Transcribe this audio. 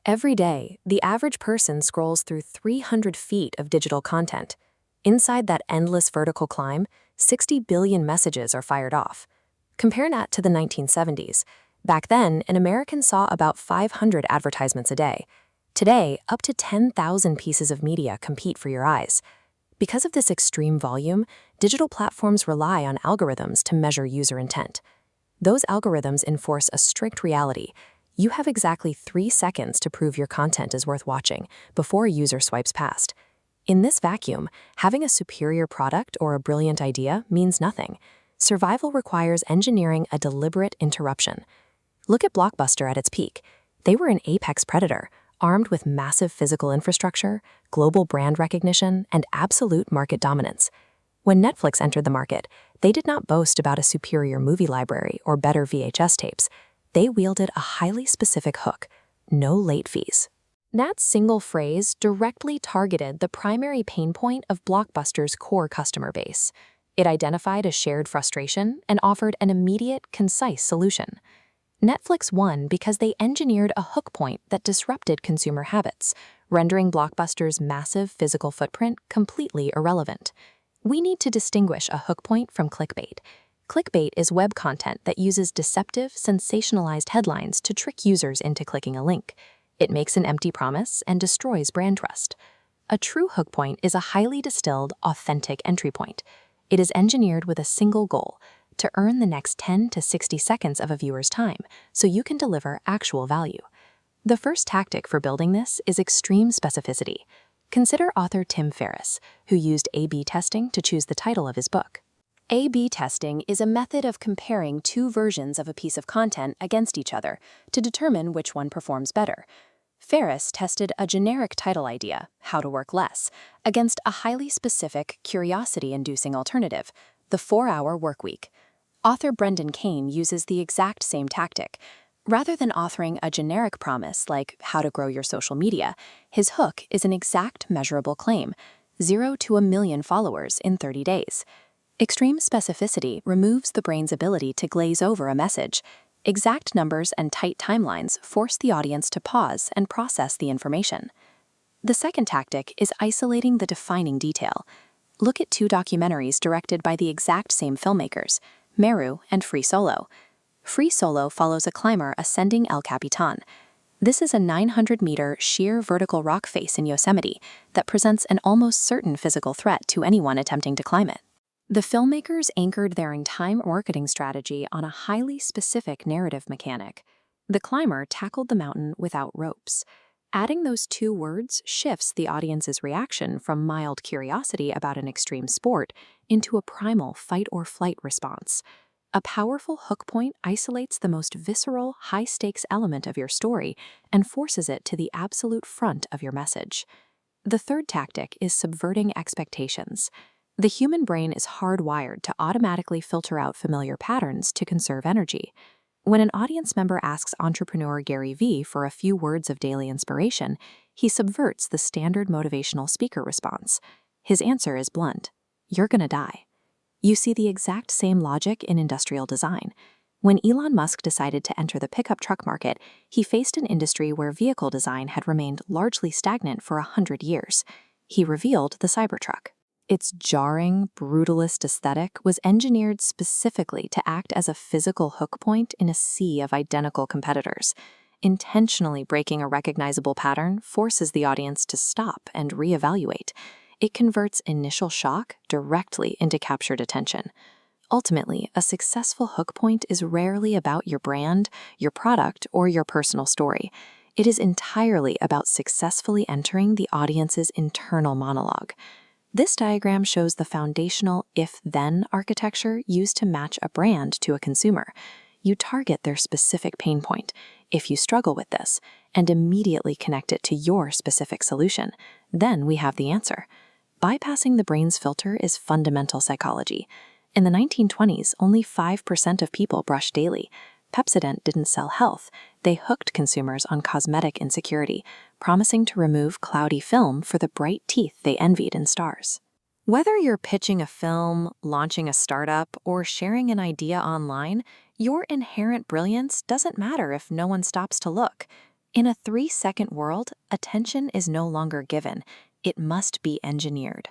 Every day, the average person scrolls through 300 feet of digital content. Inside that endless vertical climb, 60 billion messages are fired off. Compare that to the 1970s. Back then, an American saw about 500 advertisements a day. Today, up to 10,000 pieces of media compete for your eyes. Because of this extreme volume, digital platforms rely on algorithms to measure user intent. Those algorithms enforce a strict reality. You have exactly 3 seconds to prove your content is worth watching before a user swipes past. In this vacuum, having a superior product or a brilliant idea means nothing. Survival requires engineering a deliberate interruption. Look at Blockbuster at its peak. They were an apex predator, armed with massive physical infrastructure, global brand recognition, and absolute market dominance. When Netflix entered the market, they did not boast about a superior movie library or better VHS tapes. They wielded a highly specific hook: no late fees. That single phrase directly targeted the primary pain point of Blockbuster's core customer base. It identified a shared frustration and offered an immediate, concise solution. Netflix won because they engineered a hook point that disrupted consumer habits, rendering Blockbuster's massive physical footprint completely irrelevant. We need to distinguish a hook point from clickbait. Clickbait is web content that uses deceptive, sensationalized headlines to trick users into clicking a link. It makes an empty promise and destroys brand trust. A true hook point is a highly distilled, authentic entry point. It is engineered with a single goal: to earn the next 10 to 60 seconds of a viewer's time so you can deliver actual value. The first tactic for building this is extreme specificity. Consider author Tim Ferriss, who used A/B testing to choose the title of his book. A/B testing is a method of comparing two versions of a piece of content against each other to determine which one performs better. Ferriss tested a generic title idea, How to Work Less, against a highly specific, curiosity-inducing alternative, The 4-Hour Workweek. Author Brendan Kane uses the exact same tactic. Rather than authoring a generic promise like How to Grow Your Social Media, his hook is an exact, measurable claim: 0 to 1,000,000 followers in 30 days. Extreme specificity removes the brain's ability to glaze over a message. Exact numbers and tight timelines force the audience to pause and process the information. The second tactic is isolating the defining detail. Look at two documentaries directed by the exact same filmmakers, Meru and Free Solo. Free Solo follows a climber ascending El Capitan. This is a 900-meter sheer vertical rock face in Yosemite that presents an almost certain physical threat to anyone attempting to climb it. The filmmakers anchored their entire marketing strategy on a highly specific narrative mechanic. The climber tackled the mountain without ropes. Adding those two words shifts the audience's reaction from mild curiosity about an extreme sport into a primal fight-or-flight response. A powerful hook point isolates the most visceral, high-stakes element of your story and forces it to the absolute front of your message. The third tactic is subverting expectations. The human brain is hardwired to automatically filter out familiar patterns to conserve energy. When an audience member asks entrepreneur Gary Vee for a few words of daily inspiration, he subverts the standard motivational speaker response. His answer is blunt: "You're gonna die." You see the exact same logic in industrial design. When Elon Musk decided to enter the pickup truck market, he faced an industry where vehicle design had remained largely stagnant for 100 years. He revealed the Cybertruck. Its jarring, brutalist aesthetic was engineered specifically to act as a physical hook point in a sea of identical competitors. Intentionally breaking a recognizable pattern forces the audience to stop and reevaluate. It converts initial shock directly into captured attention. Ultimately, a successful hook point is rarely about your brand, your product, or your personal story. It is entirely about successfully entering the audience's internal monologue. This diagram shows the foundational if-then architecture used to match a brand to a consumer. You target their specific pain point, if you struggle with this, and immediately connect it to your specific solution. Then we have the answer. Bypassing the brain's filter is fundamental psychology. In the 1920s, only 5% of people brushed daily. Pepsodent didn't sell health. They hooked consumers on cosmetic insecurity, promising to remove cloudy film for the bright teeth they envied in stars. Whether you're pitching a film, launching a startup, or sharing an idea online, your inherent brilliance doesn't matter if no one stops to look. In a 3-second world, attention is no longer given, it must be engineered.